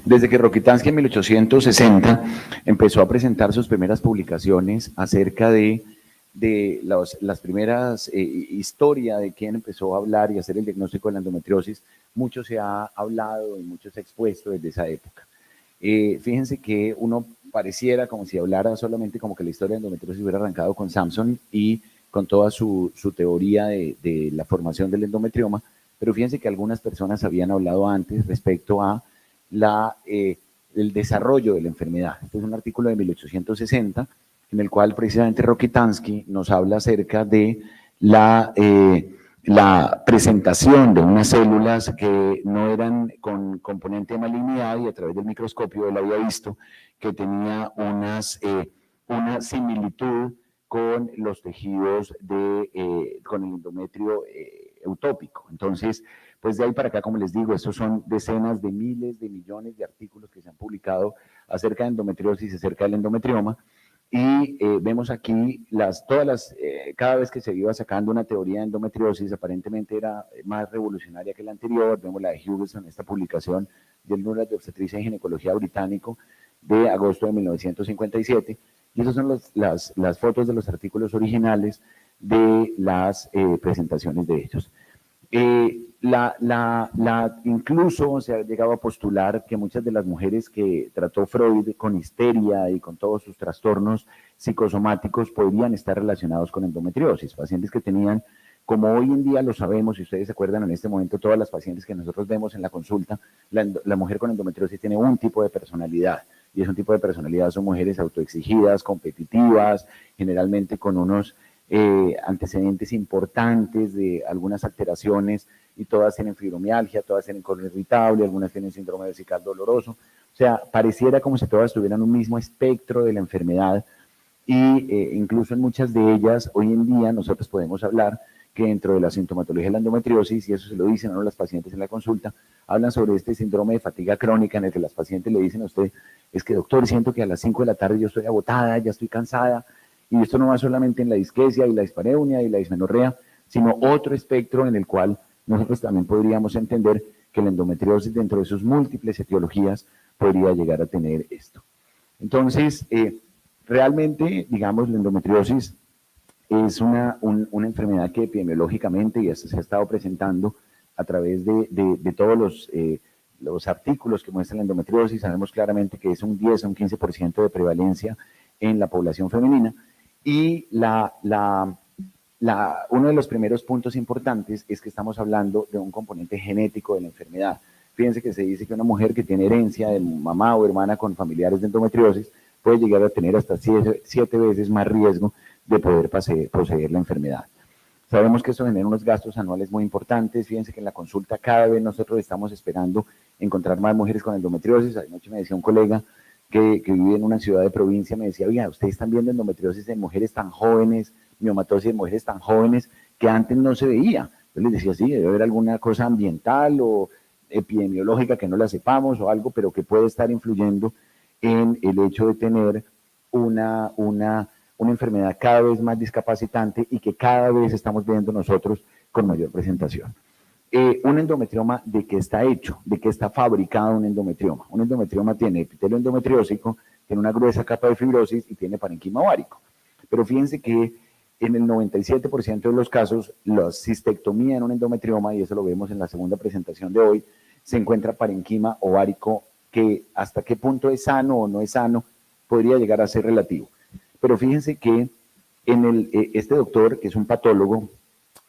Desde que Rokitansky en 1860 empezó a presentar sus primeras publicaciones acerca de las primeras historia de quién empezó a hablar y hacer el diagnóstico de la endometriosis, mucho se ha hablado y mucho se ha expuesto desde esa época. Fíjense que uno pareciera como si hablara solamente como que la historia de endometriosis hubiera arrancado con Samson y con toda su teoría de la formación del endometrioma, pero fíjense que algunas personas habían hablado antes respecto a el desarrollo de la enfermedad. Este es un artículo de 1860 en el cual precisamente Rokitansky nos habla acerca de la presentación de unas células que no eran con componente de malignidad, y a través del microscopio él había visto que tenía una similitud con los tejidos con el endometrio eutópico. Entonces, pues de ahí para acá, como les digo, estos son decenas de miles de millones de artículos que se han publicado acerca de endometriosis, acerca del endometrioma, y vemos aquí cada vez que se iba sacando una teoría de endometriosis, aparentemente era más revolucionaria que la anterior. Vemos la de Hughes en esta publicación del Journal de Obstetricia y Ginecología británico de agosto de 1957, y esas son las fotos de los artículos originales de las presentaciones de ellos. Incluso se ha llegado a postular que muchas de las mujeres que trató Freud con histeria y con todos sus trastornos psicosomáticos podrían estar relacionados con endometriosis, pacientes que tenían, como hoy en día lo sabemos, si ustedes se acuerdan en este momento, todas las pacientes que nosotros vemos en la consulta, la mujer con endometriosis tiene un tipo de personalidad, y es un tipo de personalidad, son mujeres autoexigidas, competitivas, generalmente con unos antecedentes importantes de algunas alteraciones, y todas tienen fibromialgia, todas tienen colon irritable, algunas tienen síndrome vesical doloroso. O sea, pareciera como si todas tuvieran un mismo espectro de la enfermedad, y incluso en muchas de ellas hoy en día nosotros podemos hablar que dentro de la sintomatología de la endometriosis, y eso se lo dicen a las pacientes en la consulta, hablan sobre este síndrome de fatiga crónica en el que las pacientes le dicen a usted, es que doctor, siento que a las 5 de la tarde yo estoy agotada, ya estoy cansada, y esto no va solamente en la disquesia y la dispareunia y la dismenorrea, sino otro espectro en el cual nosotros también podríamos entender que la endometriosis, dentro de sus múltiples etiologías, podría llegar a tener esto. Entonces, realmente, digamos, la endometriosis es una enfermedad que epidemiológicamente, y esto se ha estado presentando a través de todos los artículos que muestran la endometriosis, sabemos claramente que es un 10 a un 15% de prevalencia en la población femenina, y uno de los primeros puntos importantes es que estamos hablando de un componente genético de la enfermedad. Fíjense que se dice que una mujer que tiene herencia de mamá o hermana con familiares de endometriosis puede llegar a tener hasta 7 veces más riesgo de poder poseer la enfermedad. Sabemos que eso genera unos gastos anuales muy importantes. Fíjense que en la consulta cada vez nosotros estamos esperando encontrar más mujeres con endometriosis. Anoche me decía un colega que vive en una ciudad de provincia, me decía, oiga, ustedes están viendo endometriosis en mujeres tan jóvenes, miomatosis en mujeres tan jóvenes, que antes no se veía. Yo les decía, sí, debe haber alguna cosa ambiental o epidemiológica que no la sepamos o algo, pero que puede estar influyendo en el hecho de tener una enfermedad cada vez más discapacitante y que cada vez estamos viendo nosotros con mayor presentación. Un endometrioma, ¿de qué está hecho? ¿De qué está fabricado un endometrioma? Un endometrioma tiene epitelio endometriósico, tiene una gruesa capa de fibrosis y tiene parenquima ovárico. Pero fíjense que en el 97% de los casos, la cistectomía en un endometrioma, y eso lo vemos en la segunda presentación de hoy, se encuentra parenquima ovárico, que hasta qué punto es sano o no es sano podría llegar a ser relativo. Pero fíjense que este doctor, que es un patólogo,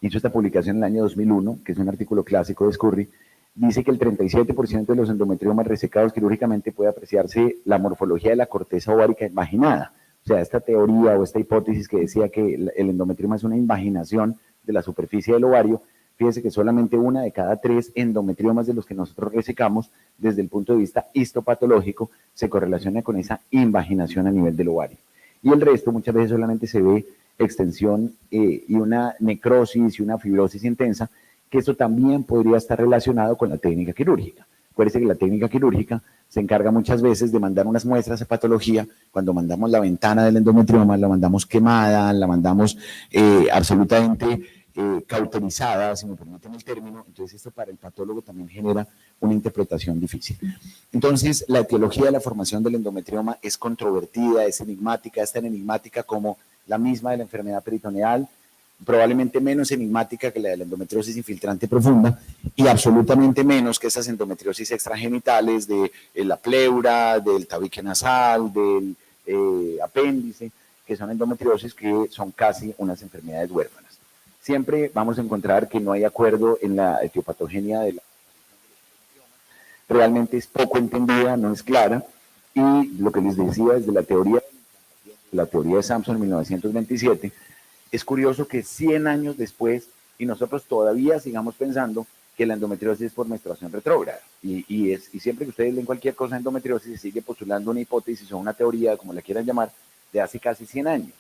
hizo esta publicación en el año 2001, que es un artículo clásico de Scurry, dice que el 37% de los endometriomas resecados quirúrgicamente puede apreciarse la morfología de la corteza ovárica invaginada. O sea, esta teoría o esta hipótesis que decía que el endometrioma es una invaginación de la superficie del ovario, fíjese que solamente 1 de cada 3 endometriomas de los que nosotros resecamos, desde el punto de vista histopatológico, se correlaciona con esa invaginación a nivel del ovario. Y el resto muchas veces solamente se ve extensión y una necrosis y una fibrosis intensa, que eso también podría estar relacionado con la técnica quirúrgica. Acuérdense que la técnica quirúrgica se encarga muchas veces de mandar unas muestras de patología. Cuando mandamos la ventana del endometrioma, la mandamos quemada, la mandamos absolutamente cauterizada, si me permiten el término. Entonces esto para el patólogo también genera una interpretación difícil. Entonces, la etiología de la formación del endometrioma es controvertida, es enigmática, es tan enigmática como la misma de la enfermedad peritoneal, probablemente menos enigmática que la de la endometriosis infiltrante profunda y absolutamente menos que esas endometriosis extragenitales de la pleura, del tabique nasal, del apéndice, que son endometriosis que son casi unas enfermedades huérfanas. Siempre vamos a encontrar que no hay acuerdo en la etiopatogenia de la realmente es poco entendida, no es clara, y lo que les decía desde la teoría de Sampson en 1927, es curioso que 100 años después, y nosotros todavía sigamos pensando que la endometriosis es por menstruación retrógrada, y siempre que ustedes leen cualquier cosa de endometriosis, se sigue postulando una hipótesis o una teoría, como la quieran llamar, de hace casi 100 años.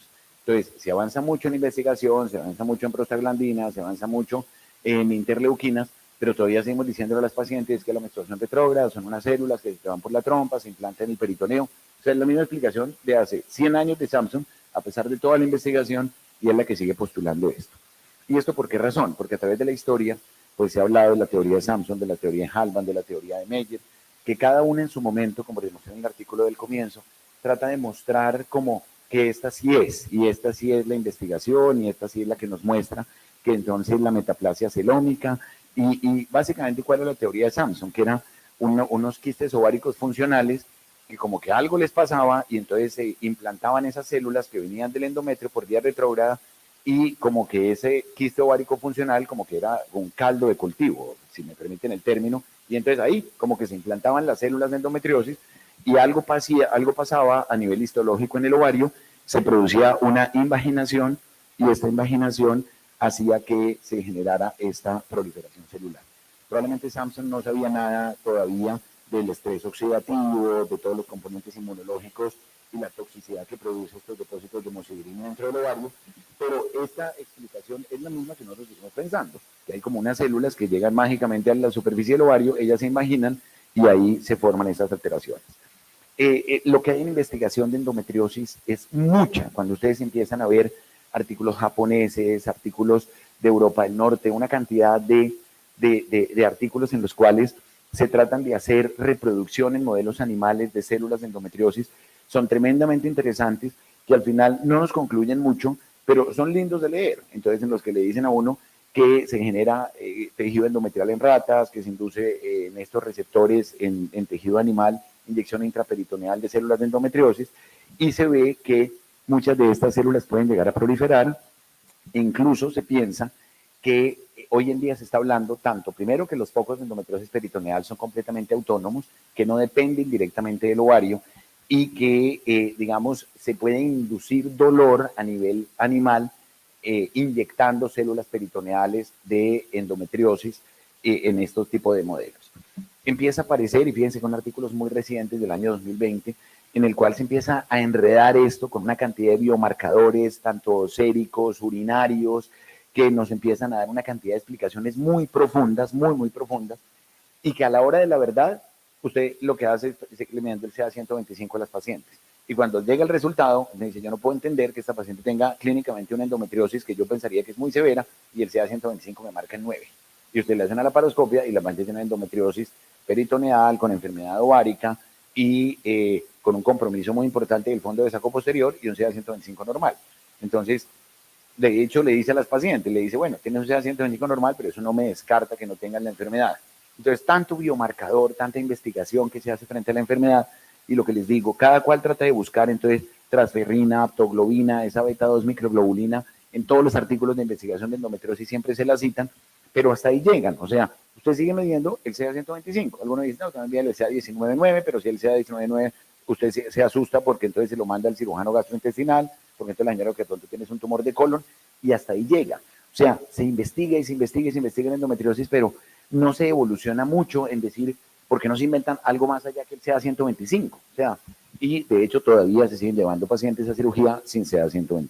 Entonces, se avanza mucho en investigación, se avanza mucho en prostaglandinas, se avanza mucho en interleuquinas, pero todavía seguimos diciéndole a las pacientes que la menstruación retrógrada son unas células que se van por la trompa, se implantan en el peritoneo. O sea, es la misma explicación de hace 100 años de Sampson, a pesar de toda la investigación, y es la que sigue postulando esto. ¿Y esto por qué razón? Porque a través de la historia, pues se ha hablado de la teoría de Sampson, de la teoría de Halban, de la teoría de Meyer, que cada una en su momento, como demostré en el artículo del comienzo, trata de mostrar como que esta sí es, y esta sí es la investigación, y esta sí es la que nos muestra que entonces la metaplasia celómica, y básicamente cuál es la teoría de Sampson, que eran unos quistes ováricos funcionales que como que algo les pasaba y entonces se implantaban esas células que venían del endometrio por vía retrógrada y como que ese quiste ovárico funcional como que era un caldo de cultivo, si me permiten el término, y entonces ahí como que se implantaban las células de endometriosis y algo pasaba a nivel histológico en el ovario, se producía una invaginación y esta invaginación hacía que se generara esta proliferación celular. Probablemente Sampson no sabía nada todavía del estrés oxidativo, de todos los componentes inmunológicos y la toxicidad que produce estos depósitos de hemosiderina dentro del ovario, pero esta explicación es la misma que nosotros seguimos pensando, que hay como unas células que llegan mágicamente a la superficie del ovario, ellas se imaginan y ahí se forman esas alteraciones. Lo que hay en investigación de endometriosis es mucha, cuando ustedes empiezan a ver artículos japoneses, artículos de Europa del Norte, una cantidad de artículos en los cuales se tratan de hacer reproducción en modelos animales de células de endometriosis, son tremendamente interesantes, que al final no nos concluyen mucho, pero son lindos de leer. Entonces, en los que le dicen a uno que se genera tejido endometrial en ratas, que se induce en estos receptores en tejido animal, inyección intraperitoneal de células de endometriosis, y se ve que muchas de estas células pueden llegar a proliferar, e incluso se piensa que hoy en día se está hablando tanto, primero, que los focos de endometriosis peritoneal son completamente autónomos, que no dependen directamente del ovario y que, digamos, se puede inducir dolor a nivel animal inyectando células peritoneales de endometriosis en estos tipos de modelos. Empieza a aparecer, y fíjense con artículos muy recientes del año 2020, en el cual se empieza a enredar esto con una cantidad de biomarcadores, tanto séricos, urinarios, que nos empiezan a dar una cantidad de explicaciones muy profundas, muy profundas, y que a la hora de la verdad, usted lo que hace es le mide el CA125 a las pacientes. Y cuando llega el resultado, me dice, yo no puedo entender que esta paciente tenga clínicamente una endometriosis que yo pensaría que es muy severa, y el CA125 me marca en 9. Y usted le hace una laparoscopia y la paciente tiene una endometriosis peritoneal, con enfermedad ovárica y con un compromiso muy importante del fondo de saco posterior y un CA125 normal. Entonces, de hecho, le dice a las pacientes, le dice, bueno, tiene un CA125 normal, pero eso no me descarta que no tengan la enfermedad. Entonces, tanto biomarcador, tanta investigación que se hace frente a la enfermedad, y lo que les digo, cada cual trata de buscar, entonces, transferrina, aptoglobina, esa beta-2 microglobulina, en todos los artículos de investigación de endometriosis siempre se la citan, pero hasta ahí llegan. O sea, usted sigue midiendo el CA125. Algunos dicen, no, también mide el CA19,9, pero si el CA19,9 usted se asusta porque entonces se lo manda al cirujano gastrointestinal, porque entonces la señora que pronto tienes un tumor de colon, y hasta ahí llega. O sea, se investiga y se investiga y se investiga en endometriosis, pero no se evoluciona mucho en decir, ¿por qué no se inventan algo más allá que el CA125? O sea, y de hecho todavía se siguen llevando pacientes a cirugía sin CA125.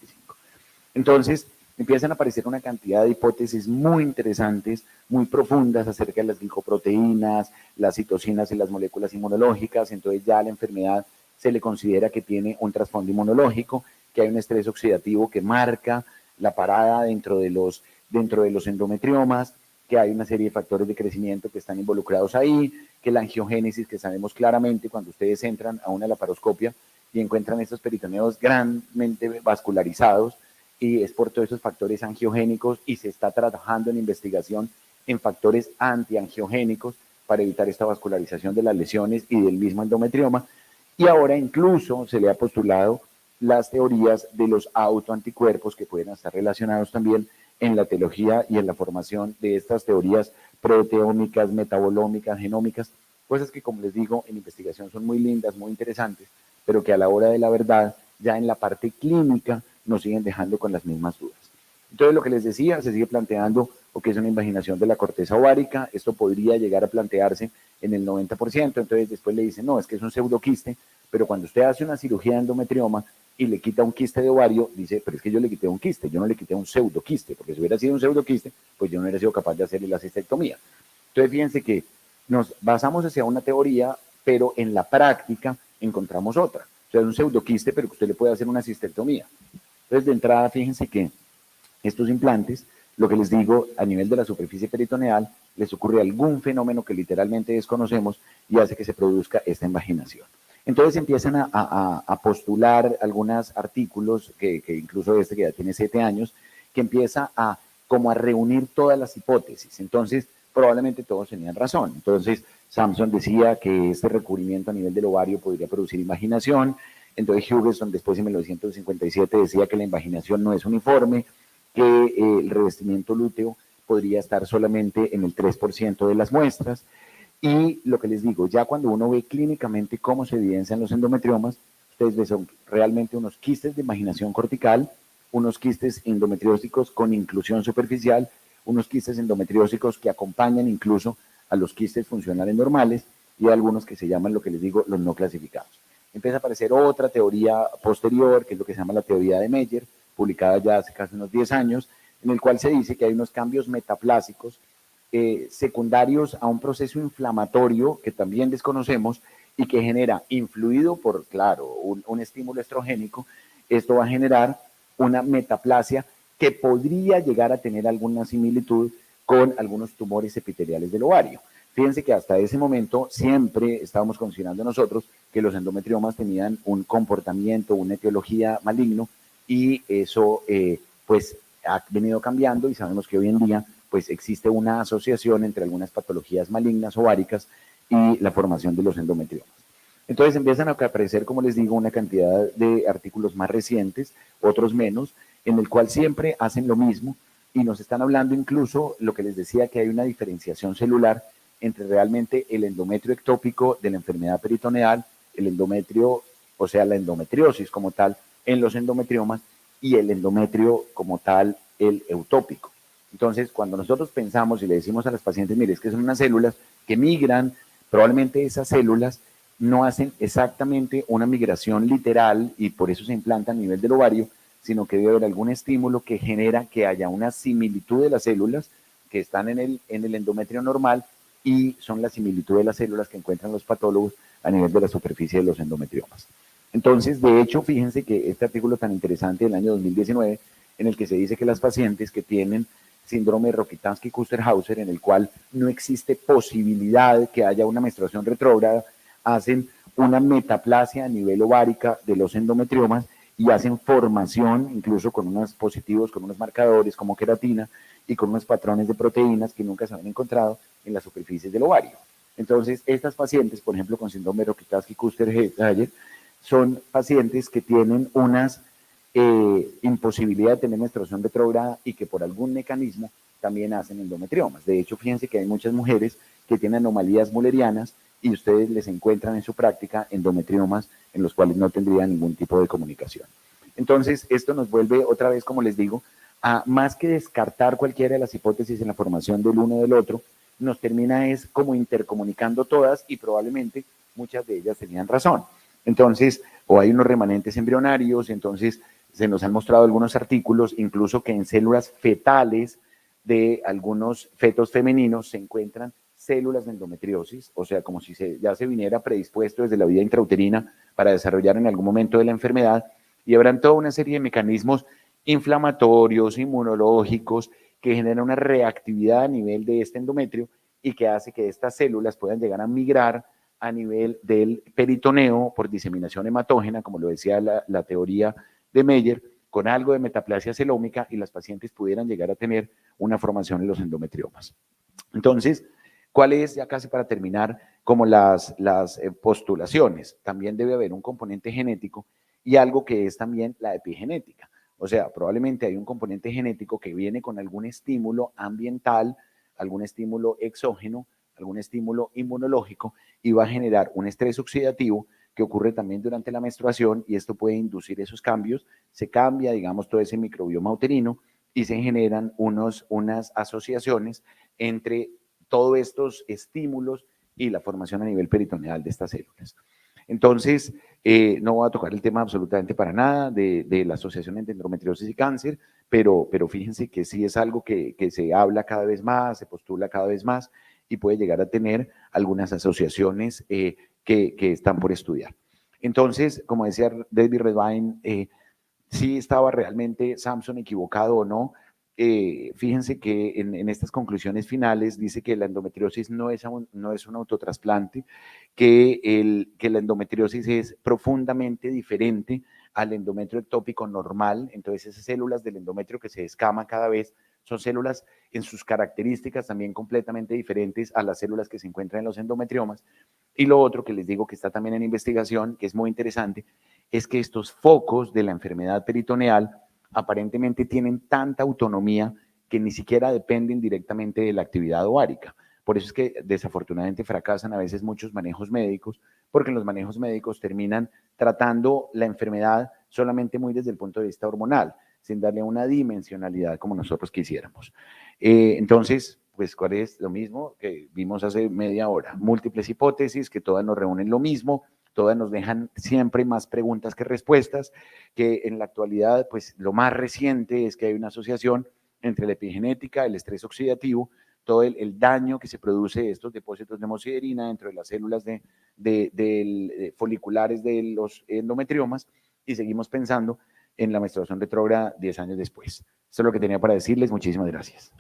Entonces, empiezan a aparecer una cantidad de hipótesis muy interesantes, muy profundas acerca de las glicoproteínas, las citocinas y las moléculas inmunológicas. Entonces ya la enfermedad se le considera que tiene un trasfondo inmunológico, que hay un estrés oxidativo que marca la parada dentro de los endometriomas, que hay una serie de factores de crecimiento que están involucrados ahí, que la angiogénesis, que sabemos claramente cuando ustedes entran a una laparoscopia y encuentran estos peritoneos grandemente vascularizados, y es por todos esos factores angiogénicos, y se está trabajando en investigación en factores antiangiogénicos para evitar esta vascularización de las lesiones y del mismo endometrioma. Y ahora incluso se le ha postulado las teorías de los autoanticuerpos que pueden estar relacionados también en la etiología y en la formación de estas teorías proteómicas, metabolómicas, genómicas, cosas que, como les digo, en investigación son muy lindas, muy interesantes, pero que a la hora de la verdad, ya en la parte clínica, nos siguen dejando con las mismas dudas. Entonces, lo que les decía, se sigue planteando lo que es una invaginación de la corteza ovárica. Esto podría llegar a plantearse en el 90%. Entonces, después le dicen, no, es que es un pseudoquiste, pero cuando usted hace una cirugía de endometrioma y le quita un quiste de ovario, dice, pero es que yo le quité un quiste, yo no le quité un pseudoquiste, porque si hubiera sido un pseudoquiste, pues yo no hubiera sido capaz de hacerle la cistectomía. Entonces, fíjense que nos basamos hacia una teoría, pero en la práctica encontramos otra. O sea, es un pseudoquiste, pero que usted le puede hacer una cistectomía. Entonces, de entrada, fíjense que estos implantes, lo que les digo, a nivel de la superficie peritoneal, les ocurre algún fenómeno que literalmente desconocemos y hace que se produzca esta invaginación. Entonces empiezan a postular algunos artículos, que incluso este que ya tiene 7 años, que empieza como a reunir todas las hipótesis. Entonces, probablemente todos tenían razón. Entonces, Samson decía que este recubrimiento a nivel del ovario podría producir invaginación. Entonces, Hugheson, después en 1957, decía que la invaginación no es uniforme, que el revestimiento lúteo podría estar solamente en el 3% de las muestras. Y lo que les digo, ya cuando uno ve clínicamente cómo se evidencian los endometriomas, ustedes ven son realmente unos quistes de imaginación cortical, unos quistes endometriósicos con inclusión superficial, unos quistes endometriósicos que acompañan incluso a los quistes funcionales normales, y algunos que se llaman, lo que les digo, los no clasificados. Empieza a aparecer otra teoría posterior, que es lo que se llama la teoría de Meyer, publicada ya hace casi unos 10 años, en el cual se dice que hay unos cambios metaplásicos secundarios a un proceso inflamatorio que también desconocemos y que genera, influido por, claro, un estímulo estrogénico, esto va a generar una metaplasia que podría llegar a tener alguna similitud con algunos tumores epiteliales del ovario. Fíjense que hasta ese momento siempre estábamos considerando nosotros que los endometriomas tenían un comportamiento, una etiología maligno, y eso pues ha venido cambiando, y sabemos que hoy en día pues existe una asociación entre algunas patologías malignas ováricas y la formación de los endometriomas. Entonces empiezan a aparecer, como les digo, una cantidad de artículos más recientes, otros menos, en el cual siempre hacen lo mismo, y nos están hablando incluso, lo que les decía, que hay una diferenciación celular entre realmente el endometrio ectópico de la enfermedad peritoneal, el endometrio, o sea, la endometriosis como tal, en los endometriomas, y el endometrio como tal, el eutópico. Entonces, cuando nosotros pensamos y le decimos a las pacientes, mire, es que son unas células que migran, probablemente esas células no hacen exactamente una migración literal y por eso se implantan a nivel del ovario, sino que debe haber algún estímulo que genera que haya una similitud de las células que están en el endometrio normal, y son la similitud de las células que encuentran los patólogos a nivel de la superficie de los endometriomas. Entonces, de hecho, fíjense que este artículo tan interesante del año 2019, en el que se dice que las pacientes que tienen síndrome de Rokitansky-Kuster-Hauser, en el cual no existe posibilidad de que haya una menstruación retrógrada, hacen una metaplasia a nivel ovárica de los endometriomas y hacen formación, incluso con unos positivos, con unos marcadores como queratina y con unos patrones de proteínas que nunca se habían encontrado en las superficies del ovario. Entonces, estas pacientes, por ejemplo, con síndrome de Rokitansky-Kuster-Hauser, son pacientes que tienen unas imposibilidad de tener menstruación retrógrada y que por algún mecanismo también hacen endometriomas. De hecho, fíjense que hay muchas mujeres que tienen anomalías mullerianas y ustedes les encuentran en su práctica endometriomas en los cuales no tendrían ningún tipo de comunicación. Entonces, esto nos vuelve otra vez, como les digo, a más que descartar cualquiera de las hipótesis en la formación del uno o del otro, nos termina es como intercomunicando todas, y probablemente muchas de ellas tenían razón. Entonces, o hay unos remanentes embrionarios, entonces se nos han mostrado algunos artículos, incluso que en células fetales de algunos fetos femeninos se encuentran células de endometriosis, o sea, como si ya se viniera predispuesto desde la vida intrauterina para desarrollar en algún momento de la enfermedad, y habrán toda una serie de mecanismos inflamatorios, inmunológicos que genera una reactividad a nivel de este endometrio y que hace que estas células puedan llegar a migrar a nivel del peritoneo por diseminación hematógena, como lo decía la teoría de Meyer, con algo de metaplasia celómica y las pacientes pudieran llegar a tener una formación en los endometriomas. Entonces, ¿cuál es, ya casi para terminar, como las postulaciones? También debe haber un componente genético y algo que es también la epigenética. O sea, probablemente hay un componente genético que viene con algún estímulo ambiental, algún estímulo exógeno, algún estímulo inmunológico y va a generar un estrés oxidativo que ocurre también durante la menstruación y esto puede inducir esos cambios. Se cambia, digamos, todo ese microbioma uterino y se generan unas asociaciones entre todos estos estímulos y la formación a nivel peritoneal de estas células. Entonces, no voy a tocar el tema absolutamente para nada de la asociación entre endometriosis y cáncer, pero fíjense que sí es algo que se habla cada vez más, se postula cada vez más y puede llegar a tener algunas asociaciones que están por estudiar. Entonces, como decía David Redvine, si estaba realmente Samson equivocado o no. Fíjense que en estas conclusiones finales dice que la endometriosis no es un autotrasplante, que la endometriosis es profundamente diferente al endometrio ectópico normal. Entonces esas células del endometrio que se descaman cada vez son células en sus características también completamente diferentes a las células que se encuentran en los endometriomas. Y lo otro que les digo que está también en investigación, que es muy interesante, es que estos focos de la enfermedad peritoneal aparentemente tienen tanta autonomía que ni siquiera dependen directamente de la actividad ovárica. Por eso es que desafortunadamente fracasan a veces muchos manejos médicos, porque los manejos médicos terminan tratando la enfermedad solamente muy desde el punto de vista hormonal, sin darle una dimensionalidad como nosotros quisiéramos. Entonces, pues, ¿cuál es lo mismo que vimos hace media hora? Múltiples hipótesis que todas nos reúnen lo mismo, todas nos dejan siempre más preguntas que respuestas, que en la actualidad, pues lo más reciente es que hay una asociación entre la epigenética, el estrés oxidativo, todo el daño que se produce de estos depósitos de hemosiderina dentro de las células de foliculares de los endometriomas y seguimos pensando en la menstruación retrógrada 10 años después. Esto es lo que tenía para decirles. Muchísimas gracias.